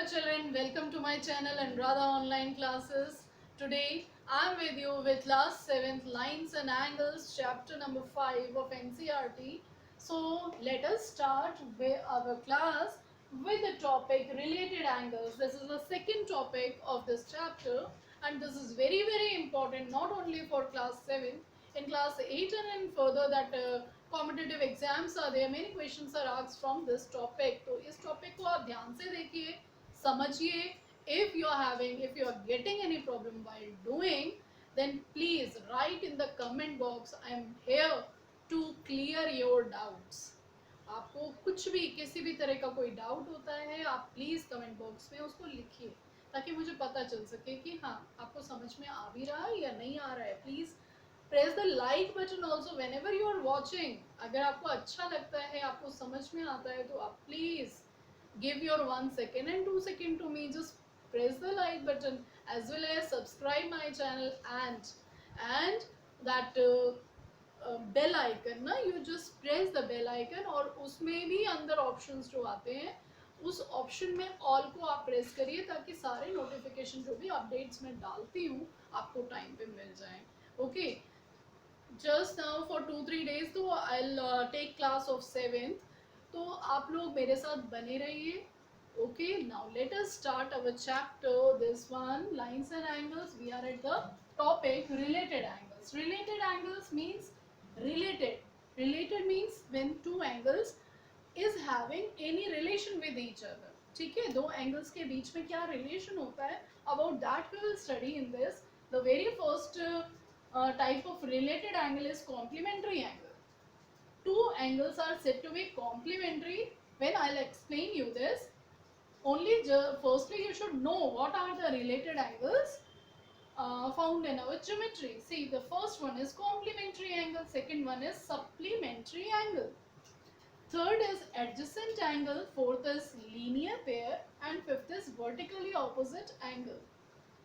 Hello children, welcome to my channel and Radha online classes. Today I am with you with class 7th lines and angles chapter number 5 of NCERT. So let us start with our class with the topic related angles. This is the second topic of this chapter and this is very important not only for class 7, in class 8 and further that competitive exams are there many questions are asked from this topic. तो इस topic को आप ध्यान से देखिए, समझिए. If you are getting any problem while doing, then please write in the comment box. I am here to clear your doubts. आपको कुछ भी किसी भी तरह का कोई डाउट होता है, आप प्लीज कमेंट बॉक्स में उसको लिखिए ताकि मुझे पता चल सके कि हाँ आपको समझ में आ भी रहा है या नहीं आ रहा है. Please press the like button also whenever you are watching. अगर आपको अच्छा लगता है, आपको समझ में आता है, तो आप please give your 1 second and 2 second to me. Just press the like button as well as subscribe my channel and that bell icon ना, you just press the bell icon और उसमें भी अंदर ऑप्शंस जो आते हैं उस ऑप्शन में ऑल को आप प्रेस करिए ताकि सारे नोटिफिकेशन जो भी अपडेट्स मैं डालती हूँ आपको टाइम पे मिल जाए. Okay, just now for 2-3 days तो I take class of 7th. तो आप लोग मेरे साथ बने रहिए. Okay, now let us start our chapter this one lines and angles. We are at the topic related angles. Related angles means related means when two angles is having any relation with each other. ठीक है, दो angles के बीच में क्या relation होता है, about that we will study in this. The very first type of related angle is complementary angle. Two angles are said to be complementary. When I'll explain you this, only firstly you should know what are the related angles found in our geometry. See, the first one is complementary angle, second one is supplementary angle, third is adjacent angle, fourth is linear pair, and fifth is vertically opposite angle.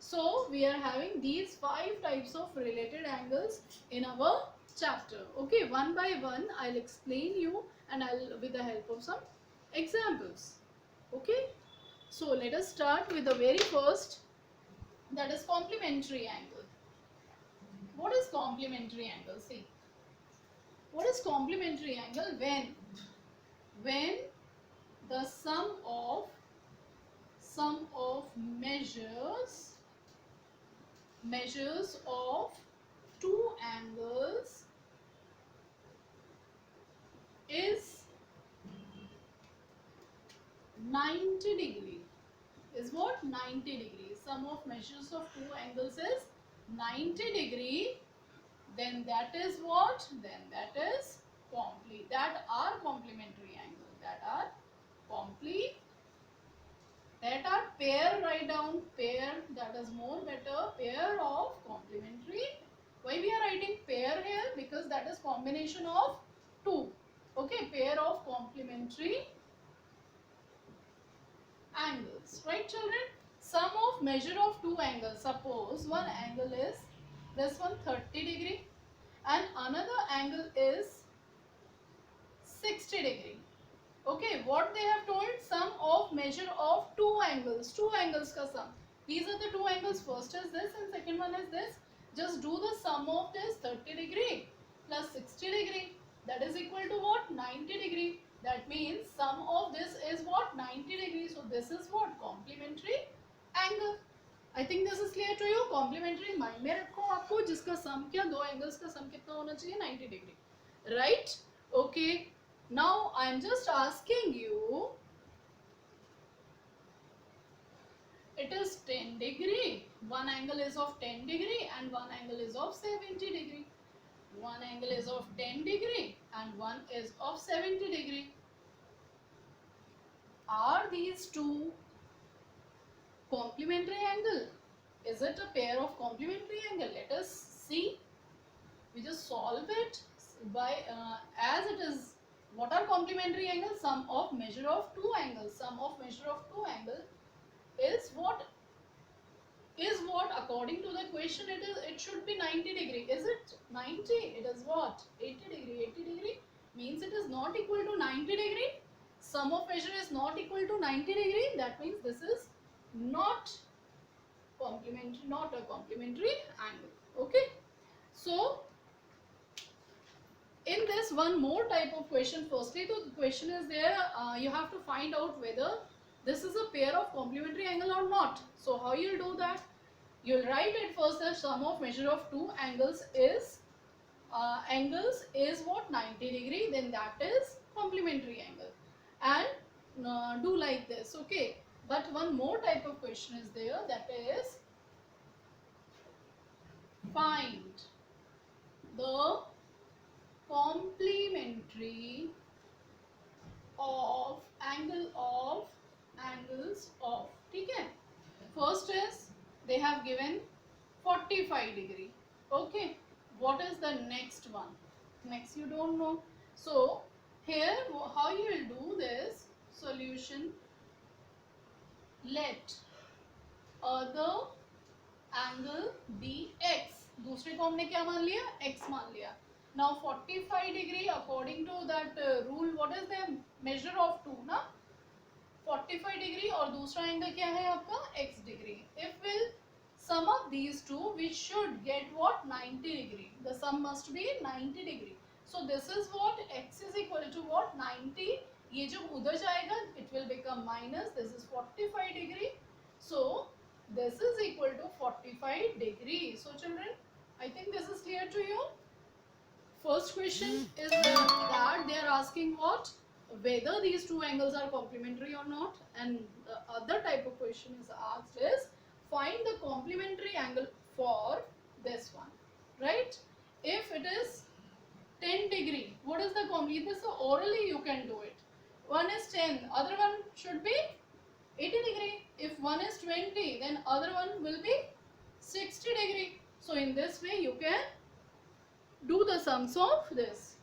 So we are having these 5 types of related angles in our chapter. Okay, one by one I'll explain you and I'll with the help of some examples. Okay, so let us start with the very first, that is complementary angle. What is complementary angle? See, what is complementary angle? When the sum of measures of two angles is 90 degree. Is what? 90 degree. Sum of measures of two angles is 90 degree. Then that is what? Then that is that are complementary angle. That are pair. Write down pair, that is more better. Pair of complementary. Why we are writing pair here? Because that is combination of two. Okay, pair of complementary angles. Right children? Sum of measure of two angles. Suppose one angle is this one 30 degree and another angle is 60 degree. Okay, what they have told, sum of measure of two angles का sum. These are the two angles. First is this and second one is this. Just do the sum of this 30 degree plus 60 degree. That is equal to what? 90 degree. That means sum of this is what? 90 degree. So this is what? Complementary angle. I think this is clear to you. Complementary mind में रखो आपको, जिसका sum क्या, दो angles का sum कितना होना चाहिए? 90 degree. Right? Okay. Now I am just asking you, it is 10 degree. One angle is of 10 degree and one angle is of 70 degree. One angle is of 10 degree and one is of 70 degree. Are these two complementary angle? Is it a pair of complementary angle? Let us see. We just solve it by as it is. What are complementary angles? Sum of measure of two angles. Sum of measure of two angles is what? According to the question, it should be 90 degree. Is it 90? It is what? 80 degree. 80 degree means it is not equal to 90 degree. Sum of measure is not equal to 90 degree. That means this is not complementary, not a complementary angle. Okay, so in this one more type of question, firstly the question is there, you have to find out whether this is a pair of complementary angle or not. So how you'll do that? You'll write at first the sum of measure of two angles is what, 90 degree, then that is complementary angle, and do like this. Okay, but one more type of question is there, that is find the complementary of angles of, ठीक है. First is they have given 45 degree. Okay, what is the next one? Next you don't know. So here how you will do this solution, let other angle be x. दूसरे को हमने क्या मान लिया, x मान लिया. Now 45 degree according to that rule, what is the measure of 2 ना, 45 degree, और दूसरा एंगल क्या है आपका x degree. If we'll sum up these two, we should get what, 90 degree. The sum must be 90 degree. So this is what, x is equal to what, 90. ये जब उधर जाएगा it will become minus. This is 45 degree. So this is equal to 45 degree. So children, I think this is clear to you. First question is that they are asking what, whether these two angles are complementary or not, and the other type of question is asked is find the complementary angle for this one, right? If it is 10 degree, what is the complementary? This orally you can do it. One is 10, other one should be 80 degree. If one is 20, then other one will be 60 degree. So in this way you can do the sums of this.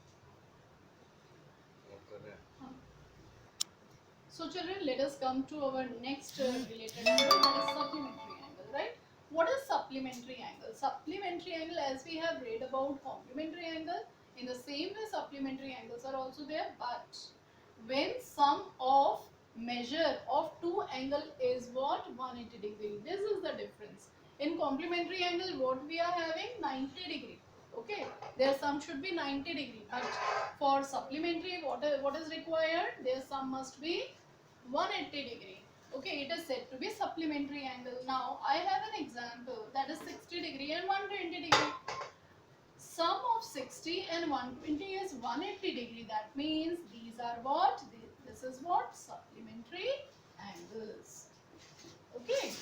So children, let us come to our next related angle, that is supplementary angle, right? What is supplementary angle? Supplementary angle, as we have read about complementary angle, in the same way supplementary angles are also there, but when sum of measure of two angle is what, 180 degree. This is the difference. In complementary angle what we are having, 90 degree. Okay, their sum should be 90 degree, but for supplementary what is required, their sum must be 180 degree. Okay, it is said to be supplementary angle. Now I have an example, that is 60 degree and 120 degree. Sum of 60 and 120 is 180 degree. That means these are what? This is what? Supplementary angles. Okay,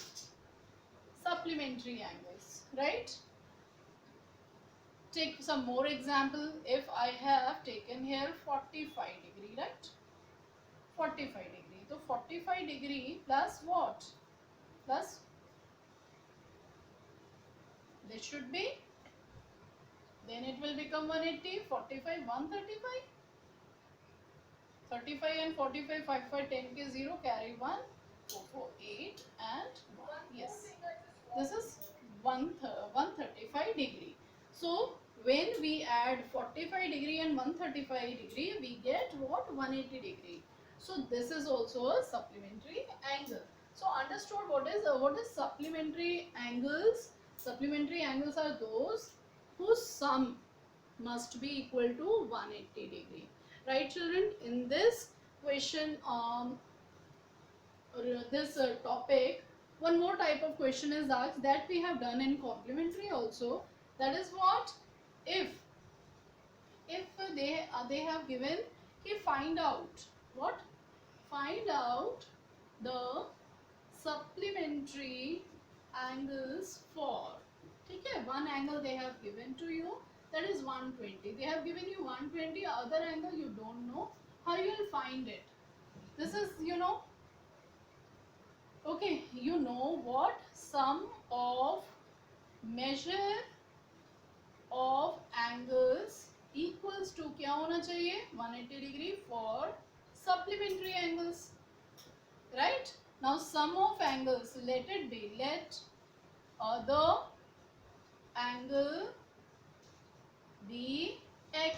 supplementary angles, right? Take some more example. If I have taken here 45 degree, right? 45 degree. So 45 degree plus what? Plus this should be, then it will become 180, 45, 135. 35 and 45, 5, 5, 10 ke 0, carry 1, 4, 4, 8 and 1. Yes, this is 135 degree. So when we add 45 degree and 135 degree, we get what? 180 degree. So this is also a supplementary angle. So understood what is supplementary angles? Supplementary angles are those whose sum must be equal to 180 degree. Right children, in this question this topic, one more type of question is asked that we have done in complementary also. That is what, if they have given, find out what, find out the supplementary angles for, okay, one angle they have given to you, that is 120. They have given you 120, other angle you don't know. How you will find it? This is, okay, you know what, sum of measure of angles equals to क्या होना चाहिए, 180 degree for supplementary angles, right? Now sum of angles, let it be, let other angle be x.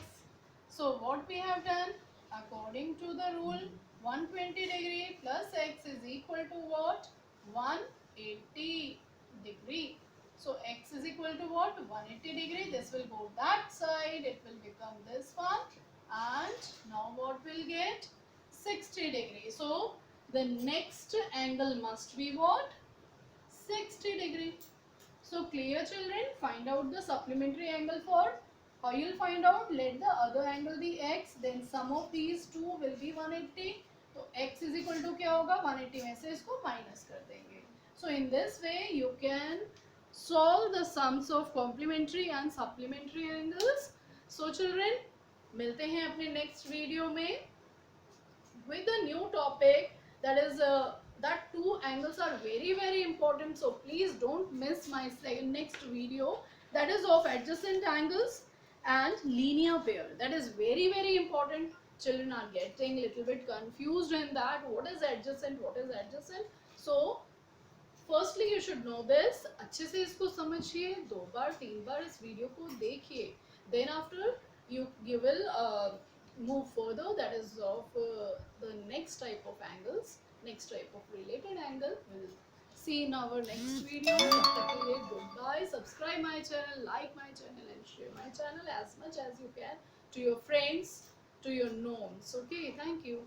So what we have done, according to the rule, 120 degree plus x is equal to what, 180 degree. So x is equal to what? 180 degree. This will go that side. It will become this one. And now what we'll get? 60 degree. So the next angle must be what? 60 degree. So clear children, find out the supplementary angle for. How you'll find out? Let the other angle be x, then sum of these two will be 180. तो x is equal to क्या होगा? 180 में से इसको minus कर देंगे. So in this way you can solve the sums of complementary and supplementary angles. So children, मिलते हैं अपने next video में with a new topic, that is that two angles are very important, so please don't miss my next video, that is of adjacent angles and linear pair. That is very important. Children are getting little bit confused in that, what is adjacent, what is adjacent. So firstly you should know this, अच्छे से इसको समझिए, 2 बार 3 बार इस video को देखिए, then after you will move further, that is of the next type of angles, next type of related angle. We'll see in our next video. Goodbye. Subscribe my channel, like my channel and share my channel as much as you can to your friends, to your knowns. Okay, thank you.